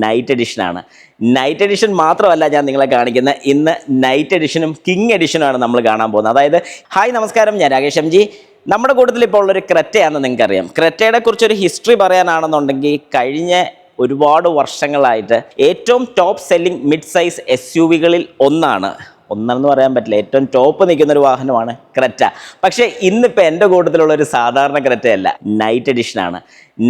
Night എഡിഷനാണ്. Night edition മാത്രമല്ല ഞാൻ നിങ്ങളെ കാണിക്കുന്നത്, ഇന്ന് നൈറ്റ് എഡിഷനും കിങ് എഡിഷനുമാണ് നമ്മൾ കാണാൻ പോകുന്നത്. അതായത് ഹായ് നമസ്കാരം, ഞാൻ രാകേഷ് എം ജി. നമ്മുടെ കൂട്ടത്തിൽ ഇപ്പോൾ ഉള്ളൊരു ക്രെറ്റയാണെന്ന് നിങ്ങൾക്കറിയാം. ക്രെറ്റയുടെ കുറിച്ചൊരു ഹിസ്റ്ററി പറയാനാണെന്നുണ്ടെങ്കിൽ കഴിഞ്ഞ ഒരുപാട് വർഷങ്ങളായിട്ട് ഏറ്റവും ടോപ്പ് സെല്ലിംഗ് മിഡ് സൈസ് SUVകളിൽ ഒന്നെന്ന് പറയാൻ പറ്റില്ല, ഏറ്റവും ടോപ്പ് നിൽക്കുന്ന ഒരു വാഹനമാണ് ക്രെറ്റ. പക്ഷേ ഇന്നിപ്പോൾ എൻ്റെ കൂട്ടത്തിലുള്ള ഒരു സാധാരണ ക്രെറ്റയല്ല, നൈറ്റ് എഡിഷനാണ്.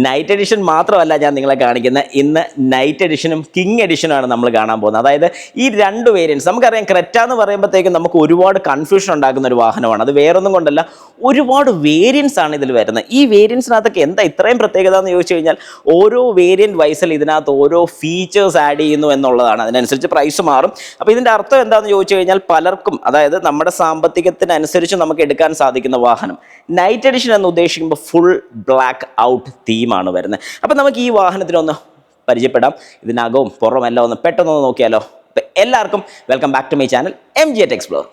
നൈറ്റ് എഡിഷൻ മാത്രമല്ല ഞാൻ നിങ്ങളെ കാണിക്കുന്നത്, ഇന്ന് നൈറ്റ് എഡിഷനും കിങ് എഡിഷനുമാണ് നമ്മൾ കാണാൻ പോകുന്നത്. അതായത് ഈ രണ്ട് വേരിയൻസ്, നമുക്കറിയാം ക്രെറ്റ എന്ന് പറയുമ്പോഴത്തേക്കും നമുക്ക് ഒരുപാട് കൺഫ്യൂഷൻ ഉണ്ടാക്കുന്ന ഒരു വാഹനമാണ്. അത് വേറൊന്നും കൊണ്ടല്ല, ഒരുപാട് വേരിയൻസ് ആണ് ഇതിൽ വരുന്നത്. ഈ വേരിയൻസിനകത്തൊക്കെ എന്താ ഇത്രയും പ്രത്യേകത എന്ന് ചോദിച്ചു കഴിഞ്ഞാൽ, ഓരോ വേരിയൻറ്റ് വൈസിൽ ഇതിനകത്ത് ഓരോ ഫീച്ചേഴ്സ് ആഡ് ചെയ്യുന്നു എന്നുള്ളതാണ്. അതിനനുസരിച്ച് പ്രൈസ് മാറും. അപ്പോൾ ഇതിൻ്റെ അർത്ഥം എന്താണെന്ന് ചോദിച്ചു കഴിഞ്ഞാൽ, പലർക്കും അതായത് നമ്മുടെ സാമ്പത്തികത്തിനനുസരിച്ച് നമുക്ക് എടുക്കാൻ സാധിക്കുന്ന വാഹനം. നൈറ്റ് എഡിഷൻ എന്ന് ഉദ്ദേശിക്കുമ്പോൾ ഫുൾ ബ്ലാക്ക് ഔട്ട് തീമാണ് വരുന്നത്. അപ്പം നമുക്ക് ഈ വാഹനത്തിനൊന്ന് പരിചയപ്പെടാം. ഇതിനകവും പുറമെല്ലാം ഒന്ന് പെട്ടെന്നൊന്ന് നോക്കിയാലോ. എല്ലാവർക്കും welcome back to my channel MG@Explore explore.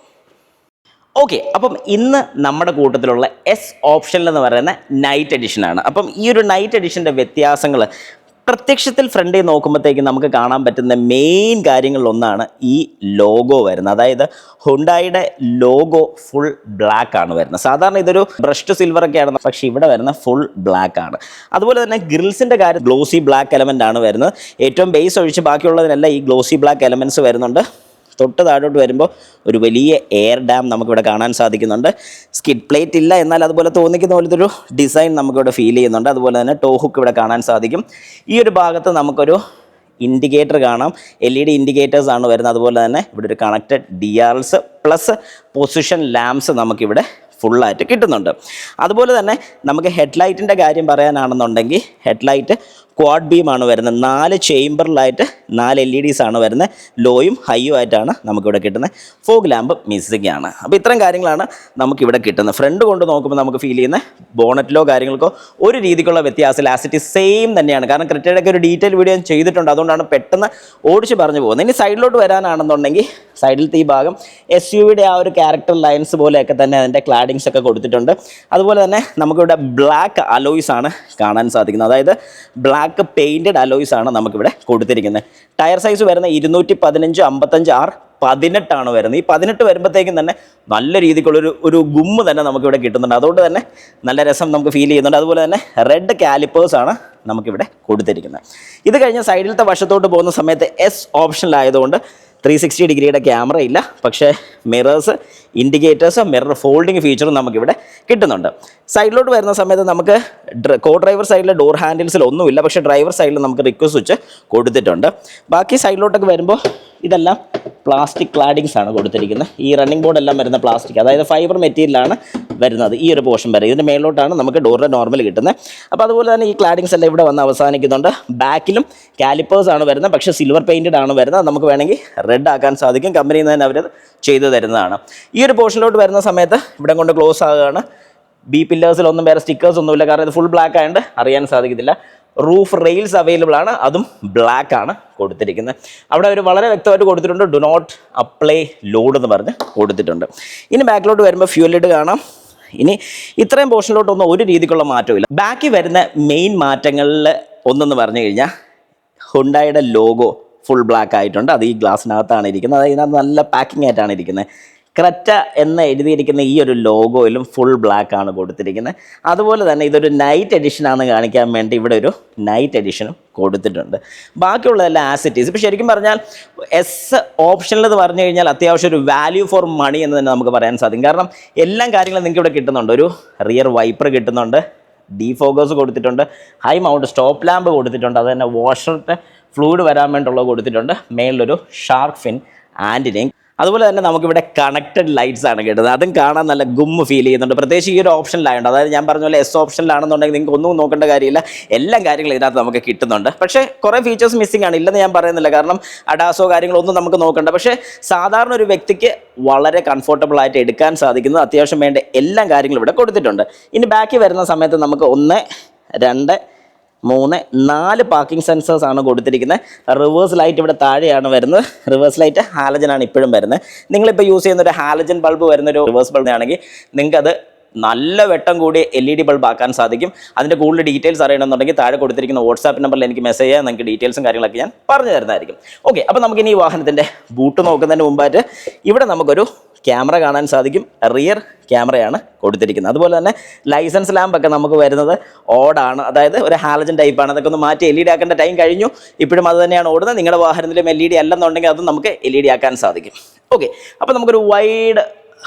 Okay, അപ്പം ഇന്ന് നമ്മുടെ കൂട്ടത്തിലുള്ള ഓപ്ഷനിൽ എന്ന് പറയുന്ന നൈറ്റ് എഡിഷനാണ്. അപ്പം ഈ ഒരു നൈറ്റ് എഡിഷൻ്റെ വ്യത്യാസങ്ങൾ പ്രത്യക്ഷത്തിൽ ഫ്രണ്ടിൽ നോക്കുമ്പോഴത്തേക്കും നമുക്ക് കാണാൻ പറ്റുന്ന മെയിൻ കാര്യങ്ങളിലൊന്നാണ് ഈ ലോഗോ വരുന്നത്. അതായത് ഹുണ്ടായിയുടെ ലോഗോ ഫുൾ ബ്ലാക്ക് ആണ് വരുന്നത്. സാധാരണ ഇതൊരു ബ്രഷ്ഡ് സിൽവർ ഒക്കെയാണ്, പക്ഷേ ഇവിടെ വരുന്ന ഫുൾ ബ്ലാക്ക് ആണ്. അതുപോലെ തന്നെ ഗ്രിൽസിൻ്റെ കാര്യം ഗ്ലോസി ബ്ലാക്ക് എലമെൻ്റ് ആണ് വരുന്നത്. ഏറ്റവും ബേസ് ഒഴിച്ച് ബാക്കിയുള്ളതിനെല്ലാം ഈ ഗ്ലോസി ബ്ലാക്ക് എലമെൻറ്റ്സ് വരുന്നുണ്ട്. തൊട്ട് താഴോട്ട് വരുമ്പോൾ ഒരു വലിയ എയർ ഡാം നമുക്കിവിടെ കാണാൻ സാധിക്കുന്നുണ്ട്. സ്കിഡ് പ്ലേറ്റ് ഇല്ല, എന്നാൽ അതുപോലെ തോന്നിക്കുന്ന പോലത്തെ ഒരു ഡിസൈൻ നമുക്കിവിടെ ഫീൽ ചെയ്യുന്നുണ്ട്. അതുപോലെ തന്നെ ടോ ഹുക്ക് ഇവിടെ കാണാൻ സാധിക്കും. ഈ ഒരു ഭാഗത്ത് നമുക്കൊരു ഇൻഡിക്കേറ്റർ കാണാം, LED ഇൻഡിക്കേറ്റേഴ്സ് ആണ് വരുന്നത്. അതുപോലെ തന്നെ ഇവിടെ ഒരു connected DRLs plus position lamps നമുക്കിവിടെ ഫുള്ളായിട്ട് കിട്ടുന്നുണ്ട്. അതുപോലെ തന്നെ നമുക്ക് ഹെഡ്ലൈറ്റിൻ്റെ കാര്യം പറയാനാണെന്നുണ്ടെങ്കിൽ, ഹെഡ്ലൈറ്റ് ക്വാഡ് ബീമാണ് വരുന്നത്. 4 ചേംബറിലായിട്ട് 4 LEDs ആണ് വരുന്നത്. ലോയും ഹൈയും ആയിട്ടാണ് നമുക്കിവിടെ കിട്ടുന്നത്. ഫോഗ് ലാമ്പ് മിസ്സിംഗ് ആണ്. അപ്പോൾ ഇത്തരം കാര്യങ്ങളാണ് നമുക്കിവിടെ കിട്ടുന്നത്. ഫ്രണ്ട് കൊണ്ട് നോക്കുമ്പോൾ നമുക്ക് ഫീൽ ചെയ്യുന്ന ബോണറ്റിലോ കാര്യങ്ങൾക്കോ ഒരു രീതിക്കുള്ള വ്യത്യാസമില്ല. ആസിറ്റി സെയിം തന്നെയാണ്. കാരണം ക്രെറ്റയുടെയൊക്കെ ഒരു ഡീറ്റെയിൽ വീഡിയോ ഞാൻ ചെയ്തിട്ടുണ്ട്, അതുകൊണ്ടാണ് പെട്ടെന്ന് ഓടിച്ച് പറഞ്ഞു പോകുന്നത്. ഇനി സൈഡിലോട്ട് വരാനാണെന്നുണ്ടെങ്കിൽ, സൈഡിലത്തെ ഈ ഭാഗം SUVയുടെ ആ ഒരു ക്യാരക്ടർ ലൈൻസ് പോലെയൊക്കെ തന്നെ അതിൻ്റെ ക്ലാഡിങ്സ് ഒക്കെ കൊടുത്തിട്ടുണ്ട്. അതുപോലെ തന്നെ നമുക്കിവിടെ ബ്ലാക്ക് അലോയ്സ് ആണ് കാണാൻ സാധിക്കുന്നത്. അതായത് ബ്ലാക്ക് പെയിൻറ്റഡ് അലോയ്സ് ആണ് നമുക്കിവിടെ കൊടുത്തിരിക്കുന്നത്. ടയർ സൈസ് വരുന്ന 215 55 R 18 വരുന്നത്. ഈ 18 വരുമ്പോഴത്തേക്കും തന്നെ നല്ല രീതിക്കുള്ളൊരു ഗുമ്മ് തന്നെ നമുക്കിവിടെ കിട്ടുന്നുണ്ട്. അതുകൊണ്ട് തന്നെ നല്ല രസം നമുക്ക് ഫീൽ ചെയ്യുന്നുണ്ട്. അതുപോലെ തന്നെ റെഡ് കാലിപ്പേഴ്സാണ് നമുക്കിവിടെ കൊടുത്തിരിക്കുന്നത്. ഇത് കഴിഞ്ഞ് സൈഡിലത്തെ വശത്തോട്ട് പോകുന്ന സമയത്ത് ഓപ്ഷനിലായതുകൊണ്ട് 360 ഡിഗ്രിയുടെ ക്യാമറ ഇല്ല, പക്ഷേ മിറേഴ്സ്, ഇൻഡിക്കേറ്റേഴ്സ്, മിറർ ഫോൾഡിങ് ഫീച്ചറും നമുക്കിവിടെ കിട്ടുന്നുണ്ട്. സൈഡിലോട്ട് വരുന്ന സമയത്ത് നമുക്ക് കോ ഡ്രൈവർ സൈഡിലെ ഡോർ ഹാൻഡിൽസിൽ ഒന്നുമില്ല, പക്ഷേ ഡ്രൈവർ സൈഡിൽ നമുക്ക് റിക്വസ്റ്റ് സ്വിച്ച് കൊടുത്തിട്ടുണ്ട്. ബാക്കി സൈഡിലോട്ടൊക്കെ വരുമ്പോൾ ഇതെല്ലാം പ്ലാസ്റ്റിക് ക്ലാഡിങ്സ് ആണ് കൊടുത്തിരിക്കുന്നത്. ഈ റണ്ണിങ് ബോർഡ് എല്ലാം വരുന്ന പ്ലാസ്റ്റിക്, അതായത് ഫൈബർ മെറ്റീരിയലാണ് വരുന്നത്. ഈ ഒരു പോർഷൻ വരെ ഇതിൻ്റെ മേലോട്ടാണ് നമുക്ക് ഡോറിൻ്റെ നോർമൽ കിട്ടുന്നത്. അപ്പോൾ അതുപോലെ തന്നെ ഈ ക്ലാഡിങ്സ് എല്ലാം ഇവിടെ വന്ന് അവസാനിക്കുന്നുണ്ട്. ബാക്കിലും കാലിപ്പേഴ്സ് ആണ് വരുന്നത്, പക്ഷേ സിൽവർ പെയിൻറ്റഡ് ആണ് വരുന്നത്. നമുക്ക് വേണമെങ്കിൽ റെഡ് ആക്കാൻ സാധിക്കും. കമ്പനിയിൽ നിന്ന് തന്നെ അവർ ചെയ്തു തരുന്നതാണ്. ഈ ഒരു പോർഷനിലോട്ട് വരുന്ന സമയത്ത് ഇവിടെ കൊണ്ട് ക്ലോസ് ആകുകയാണ്. പില്ലേഴ്സിലൊന്നും വേറെ സ്റ്റിക്കേഴ്സ് ഒന്നുമില്ല, കാരണം ഇത് ഫുൾ ബ്ലാക്ക് ആയതുകൊണ്ട് അറിയാൻ സാധിക്കത്തില്ല. റൂഫ് റെയിൽസ് അവൈലബിൾ ആണ്, അതും ബ്ലാക്ക് ആണ് കൊടുത്തിരിക്കുന്നത്. അവിടെ അവർ വളരെ വ്യക്തമായിട്ട് കൊടുത്തിട്ടുണ്ട്, ഡു നോട്ട് അപ്ലൈ ലോഡ് എന്ന് പറഞ്ഞ് കൊടുത്തിട്ടുണ്ട്. ഇനി ബാക്കിലോട്ട് വരുമ്പോൾ ഫ്യൂൽ ലിഡ് കാണാം. ഇനി ഇത്രയും പോർഷനിലോട്ടൊന്നും ഒരു രീതിക്കുള്ള മാറ്റമില്ല. ബാക്കി വരുന്ന മെയിൻ മാറ്റങ്ങളിൽ ഒന്നെന്ന് പറഞ്ഞു കഴിഞ്ഞാൽ, ഹുണ്ടായുടെ ലോഗോ ഫുൾ ബ്ലാക്ക് ആയിട്ടുണ്ട്. അത് ഈ ഗ്ലാസ്സിനകത്താണ് ഇരിക്കുന്നത്. അത് ഇതിനകത്ത് നല്ല പാക്കിംഗ് ആയിട്ടാണ് ഇരിക്കുന്നത്. ക്രെറ്റ എന്ന് എഴുതിയിരിക്കുന്ന ഈ ഒരു ലോഗോയിലും ഫുൾ ബ്ലാക്ക് ആണ് കൊടുത്തിരിക്കുന്നത്. അതുപോലെ തന്നെ ഇതൊരു നൈറ്റ് എഡിഷനാണെന്ന് കാണിക്കാൻ വേണ്ടി ഇവിടെ ഒരു നൈറ്റ് എഡിഷനും കൊടുത്തിട്ടുണ്ട്. ബാക്കിയുള്ളതെല്ലാം ആസിറ്റീസ്. ഇപ്പോൾ ശരിക്കും പറഞ്ഞാൽ ഓപ്ഷനിൽ എന്ന് പറഞ്ഞു കഴിഞ്ഞാൽ അത്യാവശ്യം ഒരു വാല്യൂ ഫോർ മണി എന്ന് തന്നെ നമുക്ക് പറയാൻ സാധിക്കും. കാരണം എല്ലാ കാര്യങ്ങളും നിങ്ങൾക്ക് ഇവിടെ കിട്ടുന്നുണ്ട്. ഒരു റിയർ വൈപ്പർ കിട്ടുന്നുണ്ട്, ഡീഫോഗേഴ്സ് കൊടുത്തിട്ടുണ്ട്, ഹൈ മൗണ്ട് സ്റ്റോപ്പ് ലാമ്പ് കൊടുത്തിട്ടുണ്ട്, അത് തന്നെ വാഷറിൻ്റെ ഫ്ലൂയിഡ് വരാൻ വേണ്ടിയുള്ളത് കൊടുത്തിട്ടുണ്ട്, മേളിലൊരു ഷാർക്ക് ഫിൻ ആൻറ്റിനയും. അതുപോലെ തന്നെ നമുക്കിവിടെ കണക്റ്റഡ് ലൈറ്റ്സ് ആണ് കിട്ടുന്നത്. അതും കാണാൻ നല്ല ഗുമ്മ് ഫീൽ ചെയ്യുന്നുണ്ട്, പ്രത്യേകിച്ച് ഈ ഒരു ഓപ്ഷനിലായതുകൊണ്ട്. അതായത് ഞാൻ പറഞ്ഞ പോലെ ഓപ്ഷനിലാണെന്നുണ്ടെങ്കിൽ നിങ്ങൾക്ക് ഒന്നും നോക്കേണ്ട കാര്യമില്ല, എല്ലാ കാര്യങ്ങളും ഇതിനകത്ത് നമുക്ക് കിട്ടുന്നുണ്ട്. പക്ഷേ കുറേ ഫീച്ചേഴ്സ് മിസ്സിംഗ് ആണ്, ഇല്ലെന്ന് ഞാൻ പറയുന്നില്ല. കാരണം അഡാസോ കാര്യങ്ങളൊന്നും നമുക്ക് നോക്കണ്ട. പക്ഷേ സാധാരണ ഒരു വ്യക്തിക്ക് വളരെ കംഫർട്ടബിൾ ആയിട്ട് എടുക്കാൻ സാധിക്കുന്നത് അത്യാവശ്യം വേണ്ട എല്ലാ കാര്യങ്ങളും ഇവിടെ കൊടുത്തിട്ടുണ്ട്. ഇനി ബാക്കി വരുന്ന സമയത്ത് നമുക്ക് 1 2 3 4 പാർക്കിംഗ് സെൻസേഴ്സ് ആണ് കൊടുത്തിരിക്കുന്നത്. റിവേഴ്സ് ലൈറ്റ് ഇവിടെ താഴെയാണ് വരുന്നത്. റിവേഴ്സ് ലൈറ്റ് ഹാലജൻ ആണ് ഇപ്പോഴും വരുന്നത്. നിങ്ങളിപ്പോൾ യൂസ് ചെയ്യുന്ന ഒരു ഹാലജൻ ബൾബ് വരുന്നൊരു റിവേഴ്സ് ബൾബ് ആണെങ്കിൽ നിങ്ങൾക്കത് നല്ല വെട്ടം കൂടി LED ബൾബ് ആക്കാൻ സാധിക്കും. അതിൻ്റെ കൂടുതൽ ഡീറ്റെയിൽസ് അറിയണമെന്നുണ്ടെങ്കിൽ താഴെ കൊടുത്തിരിക്കുന്ന വാട്സാപ്പ് നമ്പറിൽ എനിക്ക് മെസ്സേജ് ചെയ്യാൻ, നിങ്ങൾക്ക് ഡീറ്റെയിൽസും കാര്യങ്ങളൊക്കെ ഞാൻ പറഞ്ഞു തരുന്നതായിരിക്കും. ഓക്കെ, അപ്പോൾ നമുക്കിനി ഈ വാഹനത്തിൻ്റെ ബൂട്ട് നോക്കുന്നതിന് മുമ്പായിട്ട് ഇവിടെ നമുക്കൊരു ക്യാമറ കാണാൻ സാധിക്കും. റിയർ ക്യാമറയാണ് കൊടുത്തിരിക്കുന്നത്. അതുപോലെ തന്നെ ലൈസൻസ് ലാമ്പൊക്കെ നമുക്ക് വരുന്നത് ഓടാണ്, അതായത് ഒരു ഹാലജൻ ടൈപ്പാണ്. അതൊക്കെ ഒന്ന് മാറ്റി LED ആക്കേണ്ട ടൈം കഴിഞ്ഞു. ഇപ്പോഴും അത് തന്നെയാണ് ഓടുന്നത്. നിങ്ങളുടെ വാഹനത്തിലും LED അല്ലെന്നുണ്ടെങ്കിൽ അതും നമുക്ക് LED ആക്കാൻ സാധിക്കും. ഓക്കെ, അപ്പോൾ നമുക്കൊരു വൈഡ്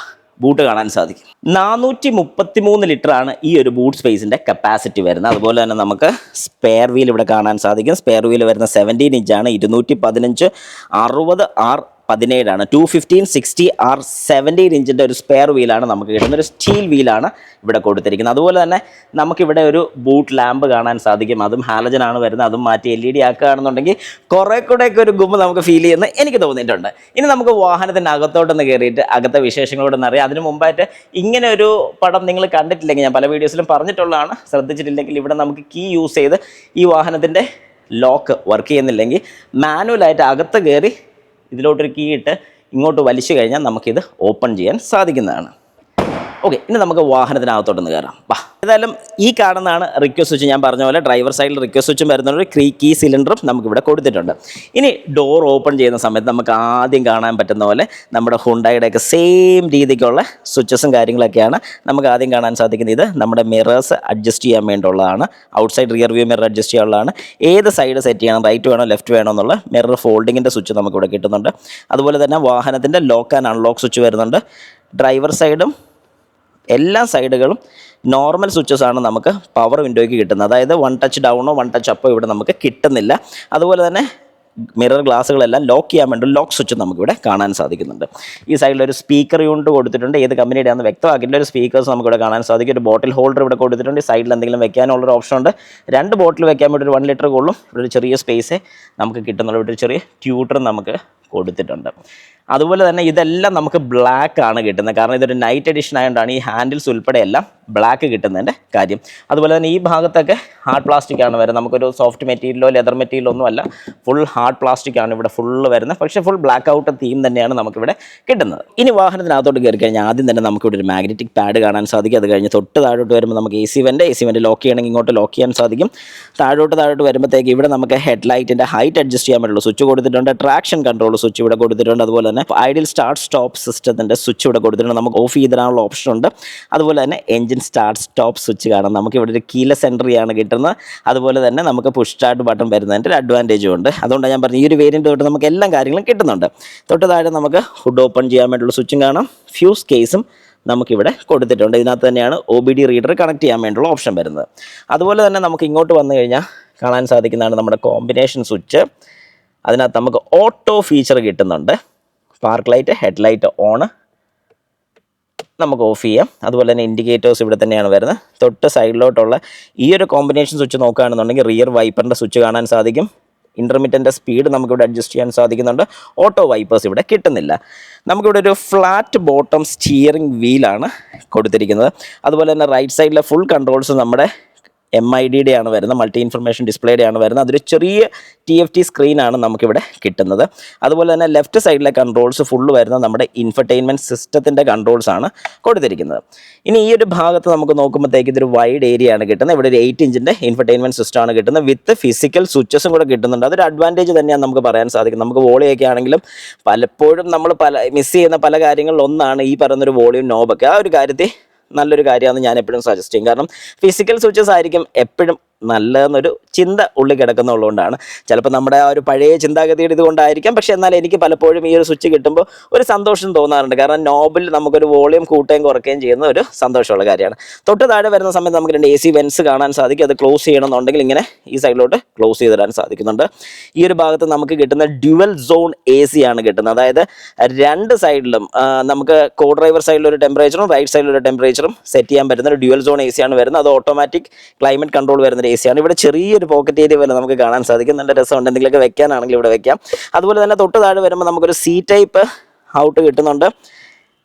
ബൂട്ട് കാണാൻ സാധിക്കും. 433 ലിറ്ററാണ് ഈ ഒരു ബൂട്ട് സ്പേസിൻ്റെ കപ്പാസിറ്റി വരുന്നത്. അതുപോലെ തന്നെ നമുക്ക് സ്പെയർ വീൽ ഇവിടെ കാണാൻ സാധിക്കും. സ്പെയർ വീൽ വരുന്ന 17 ഇഞ്ചാണ്. 215 60R17 215 60R17 ഇഞ്ചിൻ്റെ ഒരു സ്പെയർ വീലാണ് നമുക്ക് കിട്ടുന്നത്. ഒരു സ്റ്റീൽ വീലാണ് ഇവിടെ കൊടുത്തിരിക്കുന്നത്. അതുപോലെ തന്നെ നമുക്കിവിടെ ഒരു ബൂട്ട് ലാമ്പ് കാണാൻ സാധിക്കും. അതും ഹാലജൻ ആണ് വരുന്നത്. അതും മാറ്റി LED ആക്കുകയാണെന്നുണ്ടെങ്കിൽ കുറേ കൂടെയൊക്കെ ഒരു ഗുമ്മ് നമുക്ക് ഫീൽ ചെയ്യുന്ന എനിക്ക് തോന്നിയിട്ടുണ്ട്. ഇനി നമുക്ക് വാഹനത്തിൻ്റെ അകത്തോട്ടൊന്ന് കയറിയിട്ട് അകത്തെ വിശേഷങ്ങളോടൊന്ന് അറിയാം. അതിന് മുമ്പായിട്ട് ഇങ്ങനെ ഒരു പടം നിങ്ങൾ കണ്ടിട്ടില്ലെങ്കിൽ, ഞാൻ പല വീഡിയോസിലും പറഞ്ഞിട്ടുള്ളതാണ്, ശ്രദ്ധിച്ചിട്ടില്ലെങ്കിൽ ഇവിടെ നമുക്ക് കീ യൂസ് ചെയ്ത് ഈ വാഹനത്തിൻ്റെ ലോക്ക് വർക്ക് ചെയ്യുന്നില്ലെങ്കിൽ മാനുവലായിട്ട് അകത്ത് കയറി ഇതിലോട്ടൊരു കീ ഇട്ട് ഇങ്ങോട്ട് വലിച്ചു കഴിഞ്ഞാൽ നമുക്കിത് ഓപ്പൺ ചെയ്യാൻ സാധിക്കുന്നതാണ്. ഓക്കെ, ഇനി നമുക്ക് വാഹനത്തിനകത്തോട്ടൊന്ന് കയറാം. വാ, ഏതായാലും ഈ കാണുന്നതാണ് റിക്വസ്റ്റ് സ്വിച്ച്. ഞാൻ പറഞ്ഞ പോലെ ഡ്രൈവർ സൈഡിൽ റിക്വസ്റ്റ് സ്വിച്ചും വരുന്നൊരു കീ സിലിണ്ടറും നമുക്കിവിടെ കൊടുത്തിട്ടുണ്ട്. ഇനി ഡോർ ഓപ്പൺ ചെയ്യുന്ന സമയത്ത് നമുക്ക് ആദ്യം കാണാൻ പറ്റുന്ന പോലെ നമ്മുടെ ഹുണ്ടായിയുടെയൊക്കെ സെയിം രീതിക്കുള്ള സ്വിച്ചസും കാര്യങ്ങളൊക്കെയാണ് നമുക്ക് ആദ്യം കാണാൻ സാധിക്കുന്നത്. ഇത് നമ്മുടെ മിറേഴ്സ് അഡ്ജസ്റ്റ് ചെയ്യാൻ വേണ്ടിയുള്ളതാണ്. Outside rear view mirror adjust ചെയ്യാനുള്ളതാണ്. ഏത് സൈഡ് സെറ്റ് ചെയ്യണം, റൈറ്റ് വേണോ ലെഫ്റ്റ് വേണോ എന്നുള്ള മിറർ ഫോൾഡിങ്ങിൻ്റെ സ്വിച്ച് നമുക്കിവിടെ കിട്ടുന്നുണ്ട്. അതുപോലെ തന്നെ വാഹനത്തിൻ്റെ ലോക്ക് ആൻഡ് അൺലോക്ക് സ്വിച്ച് വരുന്നുണ്ട്. ഡ്രൈവർ സൈഡും എല്ലാ സൈഡുകളും നോർമൽ സ്വിച്ചസ് ആണ് നമുക്ക് പവർ വിൻഡോയ്ക്ക് കിട്ടുന്നത്. അതായത് 1 ടച്ച് ഡൗണോ 1 ടച്ച് അപ്പോ ഇവിടെ നമുക്ക് കിട്ടുന്നില്ല. അതുപോലെ തന്നെ മിറർ ഗ്ലാസ്സുകളെല്ലാം ലോക്ക് ചെയ്യാൻ വേണ്ടി ലോക്ക് സ്വിച്ച് നമുക്കിവിടെ കാണാൻ സാധിക്കുന്നുണ്ട്. ഈ സൈഡിലൊരു സ്പീക്കർ യൂണിറ്റ് കൊടുത്തിട്ടുണ്ട്. ഏത് കമ്പനിയുടെ ആണെന്ന് വ്യക്തമാക്കിയിട്ട് ഒരു സ്പീക്കേഴ്സ് നമുക്കിവിടെ കാണാൻ സാധിക്കും. ഒരു ബോട്ടിൽ ഹോൾഡർ ഇവിടെ കൊടുത്തിട്ടുണ്ട്. ഈ സൈഡിൽ എന്തെങ്കിലും വെക്കാനുള്ളൊരു ഓപ്ഷൻ ഉണ്ട്. 2 ബോട്ടിൽ വെക്കാൻ വേണ്ടി ഒരു 1 ലിറ്റർ കൊള്ളും. ഇവിടെ ഒരു ചെറിയ സ്പേസേ നമുക്ക് കിട്ടുന്നുള്ളൂ. ഇവിടെ ഒരു ചെറിയ ട്യൂട്ടർ നമുക്ക് കൊടുത്തിട്ടുണ്ട്. അതുപോലെ തന്നെ ഇതെല്ലാം നമുക്ക് ബ്ലാക്ക് ആണ് കിട്ടുന്നത്. കാരണം ഇതൊരു നൈറ്റ് എഡിഷൻ ആയതുകൊണ്ടാണ് ഈ ഹാൻഡിൽസ് ഉൾപ്പെടെ എല്ലാം ബ്ലാക്ക് കിട്ടുന്നതിൻ്റെ കാര്യം. അതുപോലെ തന്നെ ഈ ഭാഗത്തൊക്കെ ഹാർഡ് പ്ലാസ്റ്റിക് ആണ് വരുന്നത്. നമുക്കൊരു സോഫ്റ്റ് മെറ്റീരിയലോ ലെതർ മെറ്റീരിയലോ ഒന്നും അല്ല, ഫുൾ ഹാർഡ് പ്ലാസ്റ്റിക് ആണ് ഇവിടെ ഫുള്ള് വരുന്നത്. പക്ഷേ ഫുൾ ബ്ലാക്ക് ഔട്ട് തീം തന്നെയാണ് നമുക്കിവിടെ കിട്ടുന്നത്. ഇനി വാഹനത്തിനകത്തോട്ട് കയറി കഴിഞ്ഞാൽ ആദ്യം തന്നെ നമുക്കിവിടെ ഒരു മാഗ്നറ്റിക് പാഡ് കാണാൻ സാധിക്കും. അത് കഴിഞ്ഞ് തൊട്ട് താഴോട്ട് വരുമ്പോൾ നമുക്ക് AC വെൻ്റ് ലോക്ക് ചെയ്യണമെങ്കിൽ ഇങ്ങോട്ട് ലോക്ക് ചെയ്യാൻ സാധിക്കും. താഴോട്ട് വരുമ്പോഴത്തേക്ക് ഇവിടെ നമുക്ക് ഹെഡ്ലൈറ്റിൻ്റെ ഹൈറ്റ് അഡ്ജസ്റ്റ് ചെയ്യാൻ വേണ്ടിയുള്ള സ്വിച്ച് കൊടുത്തിട്ടുണ്ട്. ട്രാക്ഷൻ കൺട്രോൾ സ്വിച്ച് ഇവിടെ കൊടുത്തിട്ടുണ്ട്. അതുപോലെ തന്നെ ഐഡിയൽ സ്റ്റാർട്ട് സ്റ്റോപ്പ് സിസ്റ്റത്തിൻ്റെ സ്വിച്ച് ഇവിടെ കൊടുത്തിട്ടുണ്ട്. നമുക്ക് ഓഫ് ചെയ്തിടാനുള്ള ഓപ്ഷൻ ഉണ്ട്. അതുപോലെ തന്നെ എഞ്ചിൻ സ്റ്റാർട്ട് സ്റ്റോപ്പ് സ്വിച്ച് കാണാം. നമുക്ക് ഇവിടെ ഒരു കീലെസ് എൻട്രി ആണ് കിട്ടുന്നത്. അതുപോലെ തന്നെ നമുക്ക് പുഷ് സ്റ്റാർട്ട് ബട്ടൺ വരുന്നതിൻ്റെ ഒരു അഡ്വാൻറ്റേജും ഉണ്ട്. അതുകൊണ്ടാണ് ഞാൻ പറഞ്ഞു ഈ ഒരു വേരിയൻ്റ് തൊട്ട് നമുക്ക് എല്ലാ കാര്യങ്ങളും കിട്ടുന്നുണ്ട്. തൊട്ട് താഴെ നമുക്ക് ഹുഡ് ഓപ്പൺ ചെയ്യാൻ വേണ്ടിയുള്ള സ്വിച്ചും കാണാം. ഫ്യൂസ് കേസും നമുക്കിവിടെ കൊടുത്തിട്ടുണ്ട്. ഇതിനകത്ത് തന്നെയാണ് OBD റീഡർ കണക്ട് ചെയ്യാൻ വേണ്ടിയുള്ള ഓപ്ഷൻ വരുന്നത്. അതുപോലെ തന്നെ നമുക്ക് ഇങ്ങോട്ട് വന്നു കഴിഞ്ഞാൽ കാണാൻ സാധിക്കുന്നതാണ് നമ്മുടെ കോമ്പിനേഷൻ സ്വിച്ച്. അതിനകത്ത് നമുക്ക് ഓട്ടോ ഫീച്ചർ കിട്ടുന്നുണ്ട്. പാർക്ക് ലൈറ്റ്, ഹെഡ്ലൈറ്റ് ഓണ് നമുക്ക് ഓഫ് ചെയ്യാം. അതുപോലെ തന്നെ ഇൻഡിക്കേറ്റേഴ്സ് ഇവിടെ തന്നെയാണ് വരുന്നത്. തൊട്ട് സൈഡിലോട്ടുള്ള ഈ ഒരു കോമ്പിനേഷൻ സ്വിച്ച് നോക്കുകയാണെന്നുണ്ടെങ്കിൽ റിയർ വൈപ്പറിൻ്റെ സ്വിച്ച് കാണാൻ സാധിക്കും. ഇൻ്റർമിറ്റൻ്റെ സ്പീഡ് നമുക്കിവിടെ അഡ്ജസ്റ്റ് ചെയ്യാൻ സാധിക്കുന്നുണ്ട്. ഓട്ടോ വൈപ്പേഴ്സ് ഇവിടെ കിട്ടുന്നില്ല. നമുക്കിവിടെ ഒരു ഫ്ലാറ്റ് ബോട്ടം സ്റ്റിയറിംഗ് വീലാണ് കൊടുത്തിരിക്കുന്നത്. അതുപോലെ തന്നെ റൈറ്റ് സൈഡിലെ ഫുൾ കൺട്രോൾസ് നമ്മുടെ MID ആണ് വരുന്നത്, മൾട്ടി ഇൻഫർമേഷൻ ഡിസ്പ്ലേയുടെ ആണ് വരുന്നത്. അതൊരു ചെറിയ TFT സ്ക്രീനാണ് നമുക്കിവിടെ കിട്ടുന്നത്. അതുപോലെ തന്നെ ലെഫ്റ്റ് സൈഡിലെ കൺട്രോൾസ് ഫുള്ള് വരുന്നത് നമ്മുടെ ഇൻഫർടൈൻമെൻറ്റ് സിസ്റ്റത്തിൻ്റെ കൺട്രോൾസാണ് കൊടുത്തിരിക്കുന്നത്. ഇനി ഈ ഒരു ഭാഗത്ത് നമുക്ക് നോക്കുമ്പോഴത്തേക്ക് ഇതൊരു വൈഡ് ഏരിയ ആണ് കിട്ടുന്നത്. ഇവിടെ ഒരു 8 ഇഞ്ചിൻ്റെ ഇൻഫർടൈൻമെൻറ്റ് സിസ്റ്റമാണ് കിട്ടുന്നത്. വിത്ത് ഫിസിക്കൽ സ്വിച്ചസും കൂടെ കിട്ടുന്നുണ്ട്. അതൊരു അഡ്വാൻറ്റേജ് തന്നെയാണ് നമുക്ക് പറയാൻ സാധിക്കും. നമുക്ക് വോളിയൊക്കെ ആണെങ്കിലും പലപ്പോഴും നമ്മൾ മിസ് ചെയ്യുന്ന പല കാര്യങ്ങളിലൊന്നാണ് ഈ പറയുന്നൊരു വോളിയം നോബൊക്കെ. ആ ഒരു കാര്യത്തിൽ നല്ലൊരു കാര്യമാണെന്ന് ഞാൻ എപ്പോഴും സജസ്റ്റ് ചെയ്യും. കാരണം ഫിസിക്കൽ സ്വിച്ചസ് ആയിരിക്കും എപ്പോഴും നല്ലതെന്നൊരു ചിന്ത ഉള്ളിൽ കിടക്കുന്നുള്ളതുകൊണ്ടാണ്. ചിലപ്പോൾ നമ്മുടെ ആ ഒരു പഴയ ചിന്താഗതിയുടെ ഇതുകൊണ്ടായിരിക്കാം. പക്ഷേ എന്നാൽ എനിക്ക് പലപ്പോഴും ഈ ഒരു സ്വിച്ച് കിട്ടുമ്പോൾ ഒരു സന്തോഷം തോന്നാറുണ്ട്. കാരണം നോബിൽ നമുക്കൊരു വോളിയം കൂട്ടുകയും കുറയ്ക്കുകയും ചെയ്യുന്ന ഒരു സന്തോഷമുള്ള കാര്യമാണ്. തൊട്ട് താഴെ വരുന്ന സമയത്ത് നമുക്ക് 2 AC വെൻസ് കാണാൻ സാധിക്കും. അത് ക്ലോസ് ചെയ്യണമെന്നുണ്ടെങ്കിൽ ഇങ്ങനെ ഈ സൈഡിലോട്ട് ക്ലോസ് ചെയ്തിടാൻ സാധിക്കുന്നുണ്ട്. ഈ ഒരു ഭാഗത്ത് നമുക്ക് കിട്ടുന്ന ഡ്യുവൽ സോൺ AC ആണ് കിട്ടുന്നത്. അതായത് 2 സൈഡിലും നമുക്ക് കോ ഡ്രൈവർ സൈഡിലൊരു ടെമ്പറേച്ചറും റൈറ്റ് സൈഡിലൊരു ടെമ്പറേച്ചറും സെറ്റ് ചെയ്യാൻ പറ്റുന്ന ഒരു ഡ്യുവൽ സോൺ AC ആണ് വരുന്നത്. അത് ഓട്ടോമാറ്റിക് ക്ലൈമറ്റ് കൺട്രോൾ വരുന്ന AC ആണ്. ഇവിടെ ചെറിയൊരു പോക്കറ്റ് ഏരിയ പോലെ നമുക്ക് കാണാൻ സാധിക്കും. നല്ല രസമുണ്ട്. എന്തെങ്കിലുമൊക്കെ വെക്കാനാണെങ്കിൽ ഇവിടെ വെക്കാം. അതുപോലെ തന്നെ തൊട്ട് താഴെ വരുമ്പോൾ നമുക്കൊരു C ടൈപ്പ് ഔട്ട് കിട്ടുന്നുണ്ട്.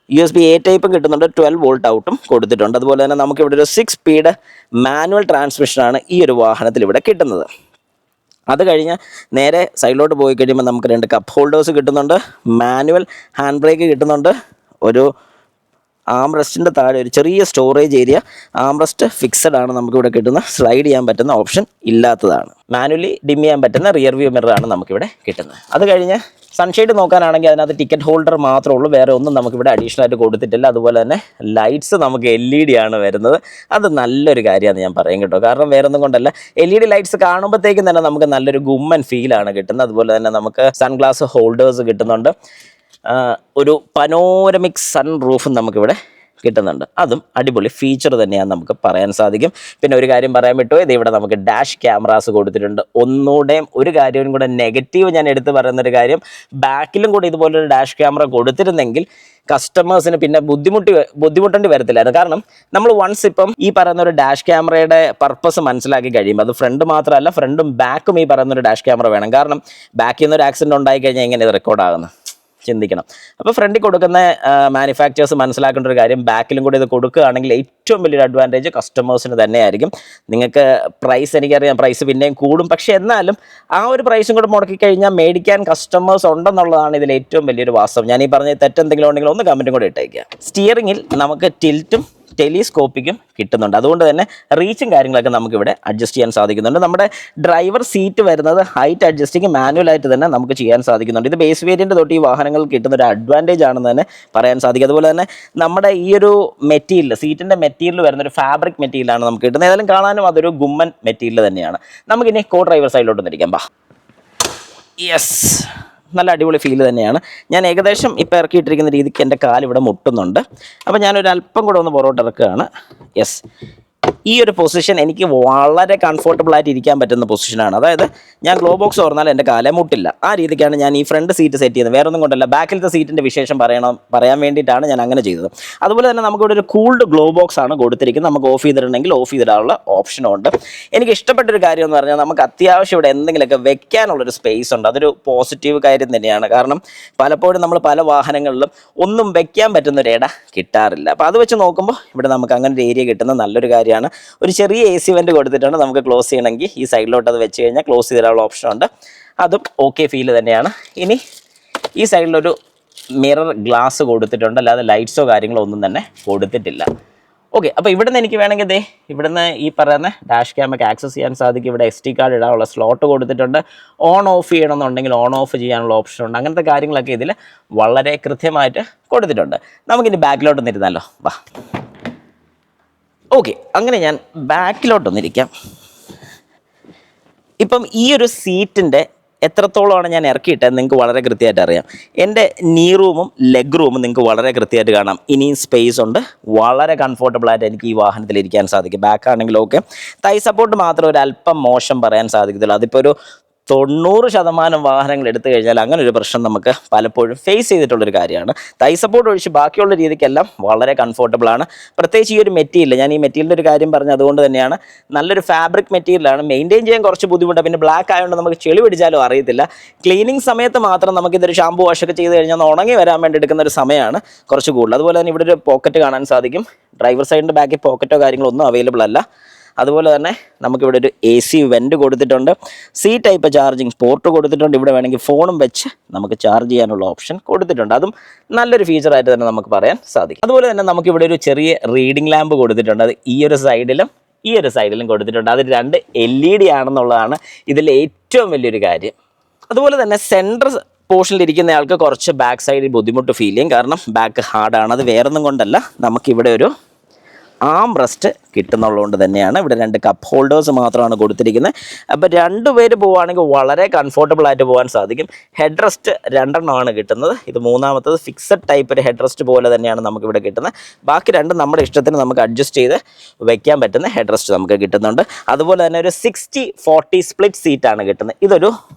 USB A ടൈപ്പും കിട്ടുന്നുണ്ട്. 12 വോൾട്ട് ഔട്ടും കൊടുത്തിട്ടുണ്ട്. അതുപോലെ തന്നെ നമുക്കിവിടെ ഒരു 6 സ്പീഡ് മാനുവൽ ട്രാൻസ്മിഷനാണ് ഈ ഒരു വാഹനത്തിൽ ഇവിടെ കിട്ടുന്നത്. അത് കഴിഞ്ഞ് നേരെ സൈഡിലോട്ട് പോയി കഴിയുമ്പോൾ നമുക്ക് 2 കപ്പ് ഹോൾഡേഴ്സ് കിട്ടുന്നുണ്ട്. മാനുവൽ ഹാൻഡ് ബ്രേക്ക് കിട്ടുന്നുണ്ട്. ഒരു ആംറെസ്റ്റിൻ്റെ താഴെ ഒരു ചെറിയ സ്റ്റോറേജ് ഏരിയ. ആംറെസ്റ്റ് ഫിക്സഡ് ആണ് നമുക്കിവിടെ കിട്ടുന്നത്. സ്ലൈഡ് ചെയ്യാൻ പറ്റുന്ന ഓപ്ഷൻ ഇല്ലാത്തതാണ്. മാനുവലി ഡിം ചെയ്യാൻ പറ്റുന്ന റിയർ വ്യൂ മിററാണ് നമുക്കിവിടെ കിട്ടുന്നത്. അത് കഴിഞ്ഞ് സൺഷെയ്ഡ് നോക്കാനാണെങ്കിൽ അതിനകത്ത് ടിക്കറ്റ് ഹോൾഡർ മാത്രമേ ഉള്ളൂ, വേറെ ഒന്നും നമുക്കിവിടെ അഡീഷണൽ ആയിട്ട് കൊടുത്തിട്ടില്ല. അതുപോലെ തന്നെ ലൈറ്റ്സ് നമുക്ക് LED ആണ് വരുന്നത്. അത് നല്ലൊരു കാര്യമാണ് ഞാൻ പറയും കേട്ടോ. കാരണം വേറെ ഒന്നും കൊണ്ടല്ല, LED ലൈറ്റ്സ് കാണുമ്പോഴത്തേക്കും തന്നെ നമുക്ക് നല്ലൊരു ഗുമ്മൻ ഫീലാണ് കിട്ടുന്നത്. അതുപോലെ തന്നെ നമുക്ക് സൺഗ്ലാസ് ഹോൾഡേഴ്സ് കിട്ടുന്നുണ്ട്. ഒരു പനോരമിക് സൺ റൂഫും നമുക്കിവിടെ കിട്ടുന്നുണ്ട്. അതും അടിപൊളി ഫീച്ചർ തന്നെയാണ് നമുക്ക് പറയാൻ സാധിക്കും. പിന്നെ ഒരു കാര്യം പറയാൻ വിട്ടുപോയി, ഇത് ഇവിടെ നമുക്ക് ഡാഷ് ക്യാമറാസ് കൊടുത്തിട്ടുണ്ട്. ഒന്നുകൂടെയും ഒരു കാര്യവും കൂടെ നെഗറ്റീവ് ഞാൻ എടുത്ത് പറയുന്നൊരു കാര്യം, ബാക്കിലും കൂടെ ഇതുപോലൊരു ഡാഷ് ക്യാമറ കൊടുത്തിരുന്നെങ്കിൽ കസ്റ്റമേഴ്സിന് പിന്നെ ബുദ്ധിമുട്ടേണ്ടി വരത്തില്ലായിരുന്നു. കാരണം നമ്മൾ വൺസ് ഇപ്പം ഈ പറയുന്ന ഒരു ഡാഷ് ക്യാമറയുടെ പർപ്പസ് മനസ്സിലാക്കി കഴിയുമ്പോൾ, അത് ഫ്രണ്ട് മാത്രമല്ല ഫ്രണ്ടും ബാക്കും ഈ പറയുന്ന ഒരു ഡാഷ് ക്യാമറ വേണം. കാരണം ബാക്കിൽ നിന്ന് ഒരു ആക്സിഡൻറ്റ് ഉണ്ടായി കഴിഞ്ഞാൽ എങ്ങനെ ഇത് റെക്കോർഡാകുന്നത് ചിന്തിക്കണം. അപ്പോൾ ഫ്രണ്ടിൽ കൊടുക്കുന്ന മാനുഫാക്ചേഴ്സ് മനസ്സിലാക്കേണ്ട ഒരു കാര്യം, ബാക്കിലും കൂടി ഇത് കൊടുക്കുകയാണെങ്കിൽ ഏറ്റവും വലിയൊരു അഡ്വാൻറ്റേജ് കസ്റ്റമേഴ്സിന് തന്നെയായിരിക്കും. നിങ്ങൾക്ക് പ്രൈസ്, എനിക്കറിയാം പ്രൈസ് പിന്നെയും കൂടും, പക്ഷേ എന്നാലും ആ ഒരു പ്രൈസും കൂടെ മുടക്കി കഴിഞ്ഞാൽ മേടിക്കാൻ കസ്റ്റമേഴ്സ് ഉണ്ടെന്നുള്ളതാണ് ഇതിൽ ഏറ്റവും വലിയൊരു വാസ്തവം. ഞാൻ ഈ പറഞ്ഞ തെറ്റെന്തെങ്കിലും ഉണ്ടെങ്കിൽ ഒന്ന് കമൻറ്റും കൂടെ ഇട്ടേക്കുക. സ്റ്റിയറിങ്ങിൽ നമുക്ക് ടിൽറ്റും ടെലിസ്കോപ്പിക്കും കിട്ടുന്നുണ്ട്. അതുകൊണ്ട് തന്നെ റീച്ചും കാര്യങ്ങളൊക്കെ നമുക്കിവിടെ അഡ്ജസ്റ്റ് ചെയ്യാൻ സാധിക്കുന്നുണ്ട്. നമ്മുടെ ഡ്രൈവർ സീറ്റ് വരുന്നത് ഹൈറ്റ് അഡ്ജസ്റ്റിങ് മാനുവലായിട്ട് തന്നെ നമുക്ക് ചെയ്യാൻ സാധിക്കുന്നുണ്ട്. ഇത് ബേസ് വേരിയൻ്റ് തൊട്ട് ഈ വാഹനങ്ങൾ കിട്ടുന്ന ഒരു അഡ്വാൻറ്റേജ് ആണെന്ന് തന്നെ പറയാൻ സാധിക്കും. അതുപോലെ തന്നെ നമ്മുടെ ഈ ഒരു മെറ്റീരിയൽ, സീറ്റിൻ്റെ മെറ്റീരിയൽ വരുന്നൊരു ഫാബ്രിക് മെറ്റീരിയലാണ് നമുക്ക് കിട്ടുന്നത്. ഏതായാലും കാണാനും അതൊരു ഗുമ്മൻ മെറ്റീരിയൽ തന്നെയാണ്. നമുക്കിനി കോ ഡ്രൈവർ സൈഡിലോട്ടൊന്ന് ഇരിക്കാം. യെസ്, നല്ല അടിപൊളി ഫീൽ തന്നെയാണ്. ഞാൻ ഏകദേശം ഇപ്പോൾ ഇറക്കിയിട്ടിരിക്കുന്ന രീതിക്ക് എൻ്റെ കാലിവിടെ മുട്ടുന്നുണ്ട്. അപ്പോൾ ഞാനൊരു അല്പം കൂടെ ഒന്ന് പുറകോട്ട് ഇറക്കുകയാണ്. യെസ്, ഈ ഒരു പൊസിഷൻ എനിക്ക് വളരെ കംഫർട്ടബിൾ ആയിട്ട് ഇരിക്കാൻ പറ്റുന്ന പൊസിഷനാണ്. അതായത് ഞാൻ ഗ്ലോ ബോക്സ് തുറന്നാൽ എൻ്റെ കാലേ മുട്ടില്ല. ആ രീതിക്കാണ് ഞാൻ ഈ ഫ്രണ്ട് സീറ്റ് സെറ്റ് ചെയ്യുന്നത്. വേറെ ഒന്നും കൊണ്ടല്ല, ബാക്കിലത്തെ സീറ്റിൻ്റെ വിശേഷം പറയാൻ വേണ്ടിയിട്ടാണ് ഞാൻ അങ്ങനെ ചെയ്തത്. അതുപോലെ തന്നെ നമുക്കിവിടെ ഒരു കൂൾഡ് ഗ്ലോ ബോക്സ് ആണ് കൊടുത്തിരിക്കുന്നത്. നമുക്ക് ഓഫ് ചെയ്തിട്ടുണ്ടെങ്കിൽ ഓഫ് ചെയ്തിടാനുള്ള ഓപ്ഷനും ഉണ്ട്. എനിക്ക് ഇഷ്ടപ്പെട്ടൊരു കാര്യം എന്ന് പറഞ്ഞാൽ, നമുക്ക് അത്യാവശ്യം ഇവിടെ എന്തെങ്കിലുമൊക്കെ വെക്കാനുള്ളൊരു സ്പേസ് ഉണ്ട്. അതൊരു പോസിറ്റീവ് കാര്യം തന്നെയാണ്. കാരണം പലപ്പോഴും നമ്മൾ പല വാഹനങ്ങളിലും ഒന്നും വെക്കാൻ പറ്റുന്നൊരു ഇട കിട്ടാറില്ല. അപ്പോൾ അത് വെച്ച് നോക്കുമ്പോൾ ഇവിടെ നമുക്ക് അങ്ങനെ ഒരു ഏരിയ കിട്ടുന്ന നല്ലൊരു കാര്യമാണ്. ഒരു ചെറിയ AC വെന്റ് കൊടുത്തിട്ടുണ്ട്. നമുക്ക് ക്ലോസ് ചെയ്യണമെങ്കിൽ ഈ സൈഡിലോട്ട് അത് വെച്ച് കഴിഞ്ഞാൽ ക്ലോസ് ചെയ്തിടാനുള്ള ഓപ്ഷൻ ഉണ്ട്. അതും ഓക്കെ ഫീൽ തന്നെയാണ്. ഇനി ഈ സൈഡിലൊരു മിറർ ഗ്ലാസ് കൊടുത്തിട്ടുണ്ട്, അല്ലാതെ ലൈറ്റ്സോ കാര്യങ്ങളോ ഒന്നും തന്നെ കൊടുത്തിട്ടില്ല. ഓക്കെ, അപ്പോൾ ഇവിടുന്ന് എനിക്ക് വേണമെങ്കിൽ ഇവിടുന്ന് ഈ പറയുന്ന ഡാഷ് ക്യാമൊക്കെ ആക്സസ് ചെയ്യാൻ സാധിക്കും. ഇവിടെ SD കാർഡ് ഇടാനുള്ള സ്ലോട്ട് കൊടുത്തിട്ടുണ്ട്. ഓൺ ഓഫ് ചെയ്യണമെന്നുണ്ടെങ്കിൽ ഓൺ ഓഫ് ചെയ്യാനുള്ള ഓപ്ഷൻ ഉണ്ട്. അങ്ങനത്തെ കാര്യങ്ങളൊക്കെ ഇതിൽ വളരെ കൃത്യമായിട്ട് കൊടുത്തിട്ടുണ്ട്. നമുക്കിനി ബാക്കിലോട്ടൊന്ന് ഇരുന്നാലോ? വാ. ഓക്കെ, അങ്ങനെ ഞാൻ ബാക്കിലോട്ടൊന്നിരിക്കാം. ഇപ്പം ഈ ഒരു സീറ്റിൻ്റെ എത്രത്തോളമാണ് ഞാൻ ഇറക്കിയിട്ടത് നിങ്ങൾക്ക് വളരെ കൃത്യമായിട്ട് അറിയാം. എൻ്റെ നീ റൂമും ലെഗ് റൂമും നിങ്ങൾക്ക് വളരെ കൃത്യമായിട്ട് കാണാം. ഇനിയും സ്പേസ് ഉണ്ട്. വളരെ കംഫർട്ടബിളായിട്ട് എനിക്ക് ഈ വാഹനത്തിൽ ഇരിക്കാൻ സാധിക്കും. ബാക്കാണെങ്കിലും ഓക്കെ. തൈ സപ്പോർട്ട് മാത്രം ഒരു അല്പം മോശം പറയാൻ സാധിക്കത്തില്ല. അതിപ്പോൾ ഒരു 90% വാഹനങ്ങൾ എടുത്തു കഴിഞ്ഞാൽ അങ്ങനെ ഒരു പ്രശ്നം നമുക്ക് പലപ്പോഴും ഫേസ് ചെയ്തിട്ടുള്ളൊരു കാര്യമാണ്. തൈ സപ്പോർട്ട് ഒഴിച്ച് ബാക്കിയുള്ള രീതിക്കെല്ലാം വളരെ കംഫർട്ടബിളാണ്. പ്രത്യേകിച്ച് ഈ ഒരു മെറ്റീരിയൽ, ഞാൻ ഈ മെറ്റീരിയലിൻ്റെ ഒരു കാര്യം പറഞ്ഞു, അതുകൊണ്ട് തന്നെയാണ് നല്ലൊരു ഫാബ്രിക് മെറ്റീരിയലാണ്. മെയിൻറ്റെയിൻ ചെയ്യാൻ കുറച്ച് ബുദ്ധിമുട്ടാണ്. പിന്നെ ബ്ലാക്ക് ആയതുകൊണ്ട് നമുക്ക് ചെളി പിടിച്ചാലും അറിയത്തില്ല. ക്ലീനിങ് സമയത്ത് മാത്രം നമുക്കിതൊരു ഷാമ്പു വാഷൊക്കെ ചെയ്ത് കഴിഞ്ഞാൽ ഉണങ്ങി വരാൻ വേണ്ടി എടുക്കുന്ന ഒരു സമയമാണ് കുറച്ച് കൂടുതൽ. അതുപോലെ തന്നെ ഇവിടെ ഒരു പോക്കറ്റ് കാണാൻ സാധിക്കും. ഡ്രൈവർ സൈഡിൻ്റെ ബാക്കിൽ പോക്കറ്റോ കാര്യങ്ങളോ ഒന്നും അവൈലബിൾ അല്ല. അതുപോലെ തന്നെ നമുക്കിവിടെ ഒരു AC വെന്റ് കൊടുത്തിട്ടുണ്ട്. ടൈപ്പ് ചാർജിങ് പോർട്ട് കൊടുത്തിട്ടുണ്ട്. ഇവിടെ വേണമെങ്കിൽ ഫോണും വെച്ച് നമുക്ക് ചാർജ് ചെയ്യാനുള്ള ഓപ്ഷൻ കൊടുത്തിട്ടുണ്ട്. അതും നല്ലൊരു ഫീച്ചറായിട്ട് തന്നെ നമുക്ക് പറയാൻ സാധിക്കും. അതുപോലെ തന്നെ നമുക്കിവിടെ ഒരു ചെറിയ റീഡിംഗ് ലാമ്പ് കൊടുത്തിട്ടുണ്ട്. അത് ഈ ഒരു സൈഡിലും കൊടുത്തിട്ടുണ്ട്. അത് 2 LED ആണെന്നുള്ളതാണ് ഇതിൽ ഏറ്റവും വലിയൊരു കാര്യം. അതുപോലെ തന്നെ സെൻറ്റർ പോർഷനിൽ ഇരിക്കുന്ന ആൾക്ക് കുറച്ച് ബാക്ക് സൈഡിൽ ബുദ്ധിമുട്ട് ഫീൽ ചെയ്യും. കാരണം ബാക്ക് ഹാർഡാണ്. അത് വേറൊന്നും കൊണ്ടല്ല, നമുക്കിവിടെ ഒരു ആംറെസ്റ്റ് കിട്ടുന്നുള്ളതുകൊണ്ട് തന്നെയാണ്. ഇവിടെ 2 കപ്പ് ഹോൾഡേഴ്സ് മാത്രമാണ് കൊടുത്തിരിക്കുന്നത്. അപ്പോൾ 2 പേര് പോവുകയാണെങ്കിൽ വളരെ കംഫർട്ടബിൾ ആയിട്ട് പോകാൻ സാധിക്കും. ഹെഡ് റെസ്റ്റ് 2 കിട്ടുന്നത്. ഇത് മൂന്നാമത്തത് ഫിക്സഡ് ടൈപ്പ് ഒരു ഹെഡ് റെസ്റ്റ് പോലെ തന്നെയാണ് നമുക്കിവിടെ കിട്ടുന്നത്. ബാക്കി 2 നമ്മുടെ ഇഷ്ടത്തിന് നമുക്ക് അഡ്ജസ്റ്റ് ചെയ്ത് വെക്കാൻ പറ്റുന്ന ഹെഡ് റെസ്റ്റ് നമുക്ക് കിട്ടുന്നുണ്ട്. അതുപോലെ തന്നെ ഒരു 60-40 സ്പ്ലിറ്റ് സീറ്റാണ് കിട്ടുന്നത്. ഇതൊരു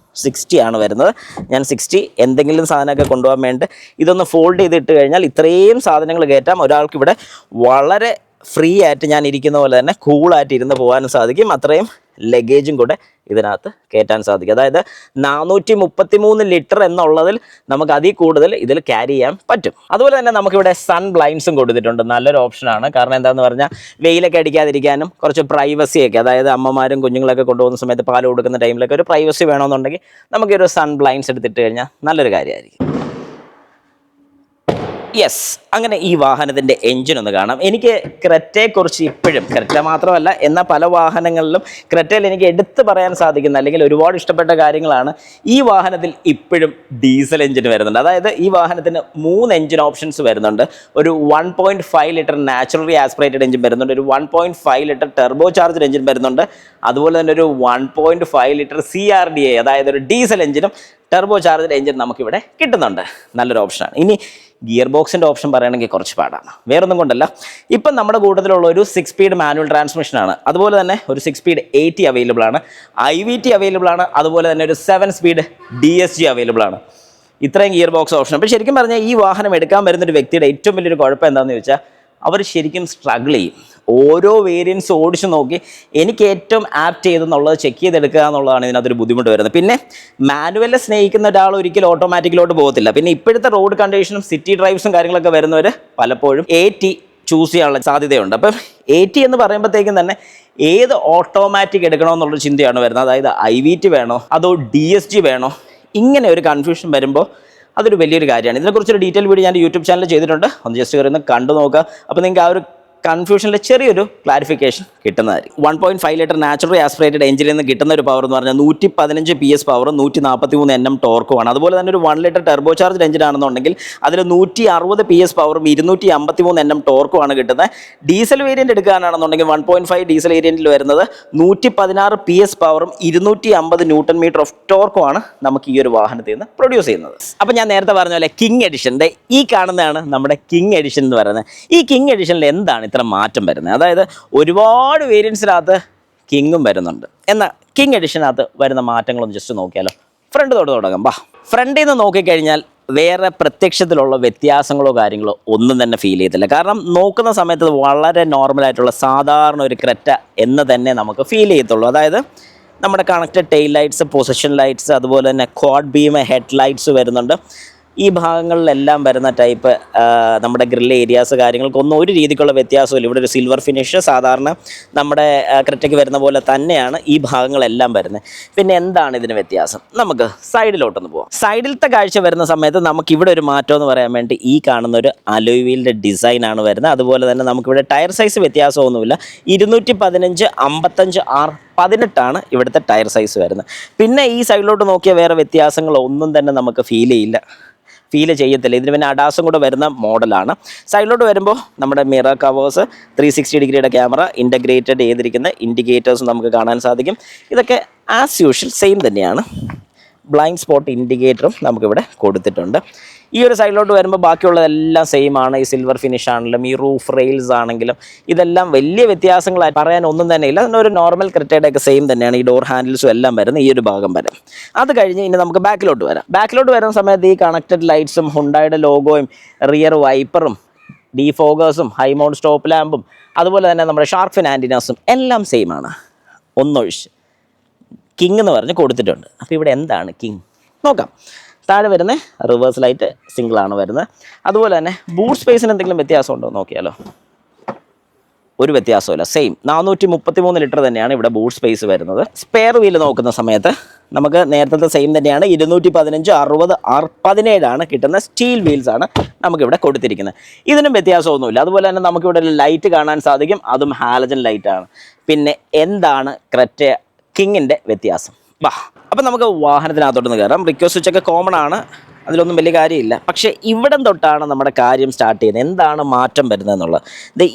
60 ആണ് വരുന്നത്. ഞാൻ 60 എന്തെങ്കിലും സാധനമൊക്കെ കൊണ്ടുപോകാൻ വേണ്ടി ഇതൊന്ന് ഫോൾഡ് ചെയ്തിട്ട് കഴിഞ്ഞാൽ ഇത്രയും സാധനങ്ങൾ കയറ്റാം. ഒരാൾക്കിവിടെ വളരെ ഫ്രീ ആയിട്ട് ഞാൻ ഇരിക്കുന്ന പോലെ തന്നെ കൂളായിട്ട് ഇരുന്ന് പോകാനും സാധിക്കും. അത്രയും ലഗേജും കൂടെ ഇതിനകത്ത് കയറ്റാൻ സാധിക്കും. അതായത് 433 ലിറ്റർ എന്നുള്ളതിൽ നമുക്ക് അതിൽ കൂടുതൽ ഇതിൽ ക്യാരി ചെയ്യാൻ പറ്റും. അതുപോലെ തന്നെ നമുക്കിവിടെ സൺ ബ്ലൈൻഡ്സും കൊടുത്തിട്ടുണ്ട്. നല്ലൊരു ഓപ്ഷനാണ്. കാരണം എന്താണെന്ന് പറഞ്ഞാൽ വെയിലൊക്കെ അടിക്കാതിരിക്കാനും കുറച്ച് പ്രൈവസിയൊക്കെ, അതായത് അമ്മമാരും കുഞ്ഞുങ്ങളൊക്കെ കൊണ്ടുപോകുന്ന സമയത്ത് പാൽ കൊടുക്കുന്ന ടൈമിലൊക്കെ ഒരു പ്രൈവസി വേണമെന്നുണ്ടെങ്കിൽ നമുക്കൊരു സൺ ബ്ലൈൻഡ്സ് എടുത്തിട്ട് കഴിഞ്ഞാൽ നല്ലൊരു കാര്യമായിരിക്കും. യെസ്, അങ്ങനെ ഈ വാഹനത്തിൻ്റെ എൻജിൻ ഒന്ന് കാണാം. എനിക്ക് ക്രെറ്റയെക്കുറിച്ച് ഇപ്പോഴും, ക്രെറ്റ മാത്രമല്ല എന്നാൽ പല വാഹനങ്ങളിലും ക്രെറ്റയിൽ എനിക്ക് എടുത്തു പറയാൻ സാധിക്കുന്ന അല്ലെങ്കിൽ ഒരുപാട് ഇഷ്ടപ്പെട്ട കാര്യങ്ങളാണ് ഈ വാഹനത്തിൽ ഇപ്പോഴും ഡീസൽ എൻജിൻ വരുന്നുണ്ട്. അതായത് ഈ വാഹനത്തിന് 3 എൻജിൻ ഓപ്ഷൻസ് വരുന്നുണ്ട്. ഒരു 1.5 ലിറ്റർ നാച്ചുറലി ആസ്പിറേറ്റഡ് എൻജിൻ വരുന്നുണ്ട്, ഒരു 1.5 ലിറ്റർ ടെർബോ ചാർജഡ് എൻജിൻ വരുന്നുണ്ട്, അതുപോലെ തന്നെ ഒരു 1.5 ലിറ്റർ CRDA അതായത് ഒരു ഡീസൽ എൻജിനും ടെർബോ ചാർജഡ് എൻജിൻ നമുക്കിവിടെ കിട്ടുന്നുണ്ട്. നല്ലൊരു ഓപ്ഷനാണ്. ഇനി ഗിയർ ബോക്സിൻ്റെ ഓപ്ഷൻ പറയുകയാണെങ്കിൽ കുറച്ച് പാടാണ്. വേറൊന്നും കൊണ്ടല്ല, ഇപ്പം നമ്മുടെ കൂട്ടത്തിലുള്ള ഒരു 6 സ്പീഡ് മാനുവൽ ട്രാൻസ്മിഷനാണ്. അതുപോലെ തന്നെ ഒരു 6 സ്പീഡ് AT അവൈലബിൾ ആണ്, IVT അവൈലബിൾ ആണ്, അതുപോലെ തന്നെ ഒരു 7 സ്പീഡ് DSG അവൈലബിൾ ആണ്. ഇത്രയും ഗിയർ ബോക്സ് ഓപ്ഷൻ. അപ്പോൾ ശരിക്കും പറഞ്ഞാൽ ഈ വാഹനം എടുക്കാൻ വരുന്നൊരു വ്യക്തിയുടെ ഏറ്റവും വലിയൊരു കുഴപ്പം എന്താണെന്ന് ചോദിച്ചാൽ അവർ ശരിക്കും സ്ട്രഗിൾ ചെയ്യും. ഓരോ വേരിയൻസ് ഓടിച്ച് നോക്കി എനിക്ക് ഏറ്റവും ആപ്റ്റ് ചെയ്തെന്നുള്ളത് ചെക്ക് ചെയ്തെടുക്കുക എന്നുള്ളതാണ് ഇതിനകത്തൊരു ബുദ്ധിമുട്ട് വരുന്നത്. പിന്നെ മാനുവലിനെ സ്നേഹിക്കുന്ന ഒരാൾ ഒരിക്കലും ഓട്ടോമാറ്റിക്കിലോട്ട് പോകത്തില്ല. പിന്നെ ഇപ്പോഴത്തെ റോഡ് കണ്ടീഷനും സിറ്റി ഡ്രൈവ്സും കാര്യങ്ങളൊക്കെ വരുന്നവർ പലപ്പോഴും AT ചൂസ് ചെയ്യാനുള്ള സാധ്യതയുണ്ട്. അപ്പം AT എന്ന് പറയുമ്പോഴത്തേക്കും തന്നെ ഏത് ഓട്ടോമാറ്റിക് എടുക്കണമെന്നുള്ളൊരു ചിന്തയാണ് വരുന്നത്. അതായത് IVT വേണോ അതോ DSG വേണോ, ഇങ്ങനെ ഒരു കൺഫ്യൂഷൻ വരുമ്പോൾ അതൊരു വലിയൊരു കാര്യമാണ്. ഇതിനെക്കുറിച്ചൊരു ഡീറ്റെയിൽ വീഡിയോ ഞാൻ യൂട്യൂബ് ചാനലിൽ ചെയ്തിട്ടുണ്ട്. ഒന്ന് ജസ്റ്റ് കയറി ഒന്ന് കണ്ടു നോക്കുക. അപ്പോൾ നിങ്ങൾക്ക് ആ ഒരു കൺഫ്യൂഷനിൽ ചെറിയൊരു ക്ലാരിഫിക്കേഷൻ കിട്ടുന്നതായിരിക്കും. 1.5 ലിറ്റർ നാച്ചുറൽ ആസ്പിറേറ്റഡ് എഞ്ചിനിൽ നിന്ന് കിട്ടുന്ന ഒരു പവർ എന്ന് പറഞ്ഞാൽ 115 PS പവറും 143 Nm ടോർക്കുമാണ്. അതുപോലെ തന്നെ ഒരു 1 ലിറ്റർ ടെർബോ ചാർജ് എഞ്ചിൻ ആണെന്നുണ്ടെങ്കിൽ അതിൽ 160 PS പവറും 253 Nm ടോർക്കുമാണ് കിട്ടുന്നത്. ഡീസൽ വേരിയൻറ്റ് എടുക്കാനാണെന്നുണ്ടെങ്കിൽ 1.5 ഡീസൽ വേരിയൻറ്റിൽ വരുന്നത് 116 PS പവറും 250 Nm ഓഫ് ടോർക്കുമാണ് നമുക്ക് ഈ ഒരു വാഹനത്തിൽ നിന്ന് പ്രൊഡ്യൂസ് ചെയ്യുന്നത്. അപ്പോൾ ഞാൻ നേരത്തെ പറഞ്ഞ പോലെ കിങ് എഡിഷൻ്റെ ഈ കാണുന്നതാണ് നമ്മുടെ കിങ് എഡിഷൻ എന്ന് പറയുന്നത്. ഈ കിങ് എഡിഷനിൽ എന്താണ് ഇത്ര മാറ്റം വരുന്നത്? അതായത് ഒരുപാട് വേരിയൻസിനകത്ത് കിങ്ങും വരുന്നുണ്ട്. എന്നാൽ കിങ് എഡിഷനകത്ത് വരുന്ന മാറ്റങ്ങളൊന്ന് ജസ്റ്റ് നോക്കിയാലോ. ഫ്രണ്ട് തൊട്ട് തുടങ്ങാം. ഫ്രണ്ടിൽ നിന്ന് നോക്കിക്കഴിഞ്ഞാൽ വേറെ പ്രത്യക്ഷത്തിലുള്ള വ്യത്യാസങ്ങളോ കാര്യങ്ങളോ ഒന്നും തന്നെ ഫീൽ ചെയ്യത്തില്ല. കാരണം നോക്കുന്ന സമയത്ത് വളരെ നോർമലായിട്ടുള്ള സാധാരണ ഒരു ക്രെറ്റ എന്ന് തന്നെ നമുക്ക് ഫീൽ ചെയ്യത്തുള്ളൂ. അതായത് നമ്മുടെ connected tail lights, position lights, അതുപോലെ തന്നെ ക്വാഡ് ബീം ഹെഡ് ലൈറ്റ്സ് വരുന്നുണ്ട്. ഈ ഭാഗങ്ങളിലെല്ലാം വരുന്ന ടൈപ്പ് നമ്മുടെ ഗ്രിൽ ഏരിയാസ് കാര്യങ്ങൾക്കൊന്നും ഒരു രീതിക്കുള്ള വ്യത്യാസമില്ല. ഇവിടെ ഒരു സിൽവർ ഫിനിഷ് സാധാരണ നമ്മുടെ ക്രെറ്റയ്ക്ക് വരുന്ന പോലെ തന്നെയാണ് ഈ ഭാഗങ്ങളെല്ലാം വരുന്നത്. പിന്നെ എന്താണ് ഇതിന് വ്യത്യാസം? നമുക്ക് സൈഡിലോട്ടൊന്ന് പോകാം. സൈഡിലത്തെ കാഴ്ച വരുന്ന സമയത്ത് നമുക്കിവിടെ ഒരു മാറ്റം എന്ന് പറയാൻ വേണ്ടി ഈ കാണുന്ന ഒരു അലോയ് വീലിൻ്റെ ഡിസൈനാണ് വരുന്നത്. അതുപോലെ തന്നെ നമുക്കിവിടെ ടയർ സൈസ് വ്യത്യാസമൊന്നുമില്ല. 215 55 R18 ഇവിടുത്തെ ടയർ സൈസ് വരുന്നത്. പിന്നെ ഈ സൈഡിലോട്ട് നോക്കിയാൽ വേറെ വ്യത്യാസങ്ങളൊന്നും തന്നെ നമുക്ക് ഫീൽ ചെയ്യത്തില്ല. ഇതിന് പിന്നെ അഡാസും കൂടെ വരുന്ന മോഡലാണ്. സൈഡിലോട്ട് വരുമ്പോൾ നമ്മുടെ മിറർ കവേഴ്സ്, 360 ഡിഗ്രിയുടെ ക്യാമറ, ഇൻ്റഗ്രേറ്റഡ് ചെയ്തിരിക്കുന്ന ഇൻഡിക്കേറ്റേഴ്സ് നമുക്ക് കാണാൻ സാധിക്കും. ഇതൊക്കെ ആസ് യൂഷ്വൽ സെയിം തന്നെയാണ്. ബ്ലൈൻഡ് സ്പോട്ട് ഇൻഡിക്കേറ്ററും നമുക്കിവിടെ കൊടുത്തിട്ടുണ്ട്. ഈ ഒരു സൈഡിലോട്ട് വരുമ്പോൾ ബാക്കിയുള്ളതെല്ലാം സെയിം ആണ്. ഈ സിൽവർ ഫിനിഷ് ആണെങ്കിലും ഈ റൂഫ് റെയിൽസ് ആണെങ്കിലും ഇതെല്ലാം വലിയ വ്യത്യാസങ്ങളായി പറയാൻ ഒന്നും തന്നെ ഇല്ല. അതിന് ഒരു നോർമൽ ക്രെറ്റയുടെയൊക്കെ സെയിം തന്നെയാണ്. ഈ ഡോർ ഹാൻഡിൽസും എല്ലാം വരുന്ന ഈ ഒരു ഭാഗം വരെ. അത് കഴിഞ്ഞ് ഇനി നമുക്ക് ബാക്കിലോട്ട് വരാം. ബാക്കിലോട്ട് വരുന്ന സമയത്ത് ഈ കണക്റ്റഡ് ലൈറ്റ്സും ഹുണ്ടായുടെ ലോഗോയും റിയർ വൈപ്പറും ഡീഫോഗേഴ്സും ഹൈ മൗണ്ട് സ്റ്റോപ്പ് ലാമ്പും അതുപോലെ തന്നെ നമ്മുടെ ഷാർക്ക് ഫിൻ ആൻറ്റിനാസും എല്ലാം സെയിം ആണ്, ഒന്നൊഴിച്ച്. കിങ് എന്ന് പറഞ്ഞ് കൊടുത്തിട്ടുണ്ട്. അപ്പോൾ ഇവിടെ എന്താണ് കിങ് നോക്കാം. താഴെ വരുന്ന റിവേഴ്സ് ലൈറ്റ് സിംഗിളാണ് വരുന്നത്. അതുപോലെ തന്നെ ബൂട്ട് സ്പേസിന് എന്തെങ്കിലും വ്യത്യാസം ഉണ്ടോ നോക്കിയാലോ. ഒരു വ്യത്യാസമില്ല, സെയിം 433 ലിറ്റർ തന്നെയാണ് ഇവിടെ ബൂട്ട് സ്പേസ് വരുന്നത്. സ്പെയർ വീല് നോക്കുന്ന സമയത്ത് നമുക്ക് നേരത്തെ സെയിം തന്നെയാണ്. 215 60 R17 കിട്ടുന്ന സ്റ്റീൽ വീൽസാണ് നമുക്കിവിടെ കൊടുത്തിരിക്കുന്നത്. ഇതിനും വ്യത്യാസമൊന്നുമില്ല. അതുപോലെ തന്നെ നമുക്കിവിടെ ലൈറ്റ് കാണാൻ സാധിക്കും, അതും ഹാലജൻ ലൈറ്റാണ്. പിന്നെ എന്താണ് ക്രെറ്റ കിങ്ങിൻ്റെ വ്യത്യാസം? അപ്പം നമുക്ക് വാഹനത്തിനകത്തോട്ടൊന്ന് കയറാം. റിക്വസ്റ്റ് സ്വിച്ചൊക്കെ കോമൺ ആണ്, അതിലൊന്നും വലിയ കാര്യമില്ല. പക്ഷേ ഇവിടം തൊട്ടാണ് നമ്മുടെ കാര്യം സ്റ്റാർട്ട് ചെയ്യുന്നത്. എന്താണ് മാറ്റം വരുന്നത് എന്നുള്ളത്.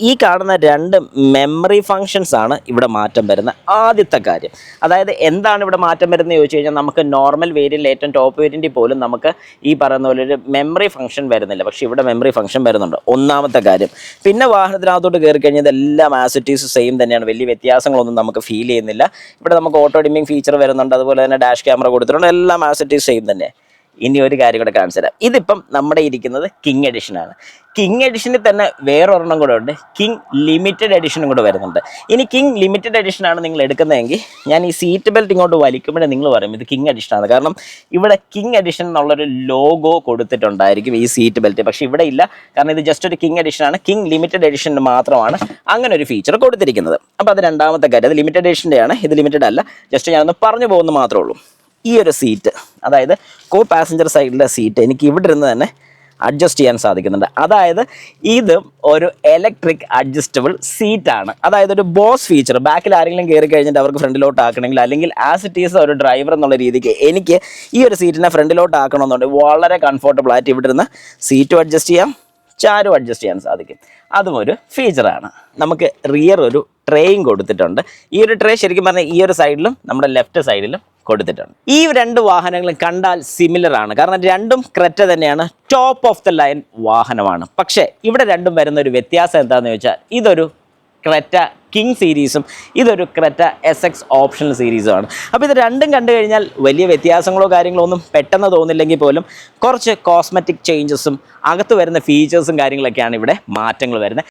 ഈ കാണുന്ന 2 മെമ്മറി ഫങ്ഷൻസ് ആണ് ഇവിടെ മാറ്റം വരുന്ന ആദ്യത്തെ കാര്യം. അതായത് എന്താണ് ഇവിടെ മാറ്റം വരുന്നത് ചോദിച്ചു കഴിഞ്ഞാൽ നമുക്ക് നോർമൽ വേരിയൻറ്റിൽ ഏറ്റവും ടോപ്പ് വേരിയൻറ്റിൽ പോലും നമുക്ക് ഈ പറയുന്ന പോലെ ഒരു മെമ്മറി ഫംഗ്ഷൻ വരുന്നില്ല. പക്ഷേ ഇവിടെ മെമ്മറി ഫംഗ്ഷൻ വരുന്നുണ്ട്, ഒന്നാമത്തെ കാര്യം. പിന്നെ വാഹനത്തിനകത്തോട്ട് കയറി കഴിഞ്ഞാൽ ഇതെല്ലാം ആസിറ്റീസ് സെയിം തന്നെയാണ്, വലിയ വ്യത്യാസങ്ങളൊന്നും നമുക്ക് ഫീൽ ചെയ്യുന്നില്ല. ഇവിടെ നമുക്ക് ഓട്ടോ ഡിമ്മിങ് ഫീച്ചർ വരുന്നുണ്ട്, അതുപോലെ തന്നെ ഡാഷ് ക്യാമറ കൊടുത്തിട്ടുണ്ട്, എല്ലാം ആസിറ്റീസ് സെയിം തന്നെ. ഇനി ഒരു കാര്യം കൂടെ കാണിച്ചു തരാം. ഇതിപ്പം നമ്മുടെ ഇരിക്കുന്നത് കിങ് എഡിഷനാണ്. കിങ് എഡിഷനിൽ തന്നെ വേറൊരെണ്ണം കൂടെ ഉണ്ട്, കിങ് ലിമിറ്റഡ് എഡിഷനും കൂടെ വരുന്നുണ്ട്. ഇനി കിങ് ലിമിറ്റഡ് എഡിഷനാണ് നിങ്ങൾ എടുക്കുന്നതെങ്കിൽ ഞാൻ ഈ സീറ്റ് ബെൽറ്റ് ഇങ്ങോട്ട് വലിക്കുമ്പോഴേ നിങ്ങൾ പറയും ഇത് കിങ് എഡിഷനാണ്. കാരണം ഇവിടെ കിങ് എഡിഷൻ എന്നുള്ളൊരു ലോഗോ കൊടുത്തിട്ടുണ്ടായിരിക്കും ഈ സീറ്റ് ബെൽറ്റ്. പക്ഷേ ഇവിടെ ഇല്ല, കാരണം ഇത് ജസ്റ്റ് ഒരു കിങ് എഡിഷനാണ്. കിങ് ലിമിറ്റഡ് എഡിഷന് മാത്രമാണ് അങ്ങനെ ഒരു ഫീച്ചർ കൊടുത്തിരിക്കുന്നത്. അപ്പോൾ അത് രണ്ടാമത്തെ കാര്യം. അത് ലിമിറ്റഡ് എഡിഷൻ്റെയാണ്, ഇത് ലിമിറ്റഡ് അല്ല. ജസ്റ്റ് ഞാനൊന്ന് പറഞ്ഞു പോകുന്നു മാത്രമേ ഉള്ളൂ. ഈ ഒരു സീറ്റ്, അതായത് കോ പാസഞ്ചർ സൈഡിലെ സീറ്റ് എനിക്ക് ഇവിടെ ഇരുന്ന് തന്നെ അഡ്ജസ്റ്റ് ചെയ്യാൻ സാധിക്കുന്നുണ്ട്. അതായത് ഇത് ഒരു ഇലക്ട്രിക് അഡ്ജസ്റ്റബിൾ സീറ്റാണ്. അതായത് ഒരു ബോസ് ഫീച്ചർ. ബാക്കിൽ ആരെങ്കിലും കയറി കഴിഞ്ഞിട്ട് അവർക്ക് ഫ്രണ്ടിലോട്ട് ആക്കണമെങ്കിൽ, അല്ലെങ്കിൽ ആസ് ഇറ്റ് ഈസ് ഒരു ഡ്രൈവർ എന്നുള്ള രീതിക്ക് എനിക്ക് ഈ ഒരു സീറ്റിനെ ഫ്രണ്ടിലോട്ട് ആക്കണമെന്നുണ്ടെങ്കിൽ വളരെ കംഫർട്ടബിൾ ആയിട്ട് ഇവിടെ ഇരുന്ന് സീറ്റും അഡ്ജസ്റ്റ് ചെയ്യാം, ചാരും അഡ്ജസ്റ്റ് ചെയ്യാൻ സാധിക്കും. അതും ഒരു ഫീച്ചറാണ്. നമുക്ക് റിയർ ഒരു ട്രേയും കൊടുത്തിട്ടുണ്ട്. ഈ ഒരു ട്രേ ശരിക്കും പറഞ്ഞാൽ ഈ ഒരു സൈഡിലും നമ്മുടെ ലെഫ്റ്റ് സൈഡിലും കൊടുത്തിട്ടുണ്ട്. ഈ രണ്ട് വാഹനങ്ങളും കണ്ടാൽ സിമിലർ ആണ്, കാരണം രണ്ടും ക്രെറ്റ തന്നെയാണ്, ടോപ്പ് ഓഫ് ദ ലൈൻ വാഹനമാണ്. പക്ഷേ ഇവിടെ രണ്ടും വരുന്ന ഒരു വ്യത്യാസം എന്താണെന്ന് ചോദിച്ചാൽ, ഇതൊരു ക്രെറ്റ കിങ് സീരീസും ഇതൊരു ക്രെറ്റ SX ഓപ്ഷണൽ സീരീസുമാണ്. അപ്പോൾ ഇത് രണ്ടും കണ്ടു കഴിഞ്ഞാൽ വലിയ വ്യത്യാസങ്ങളോ കാര്യങ്ങളോ ഒന്നും പെട്ടെന്ന് തോന്നില്ലെങ്കിൽ പോലും കുറച്ച് കോസ്മെറ്റിക് ചേഞ്ചസും അകത്ത് വരുന്ന ഫീച്ചേഴ്സും കാര്യങ്ങളൊക്കെയാണ് ഇവിടെ മാറ്റങ്ങൾ വരുന്നത്.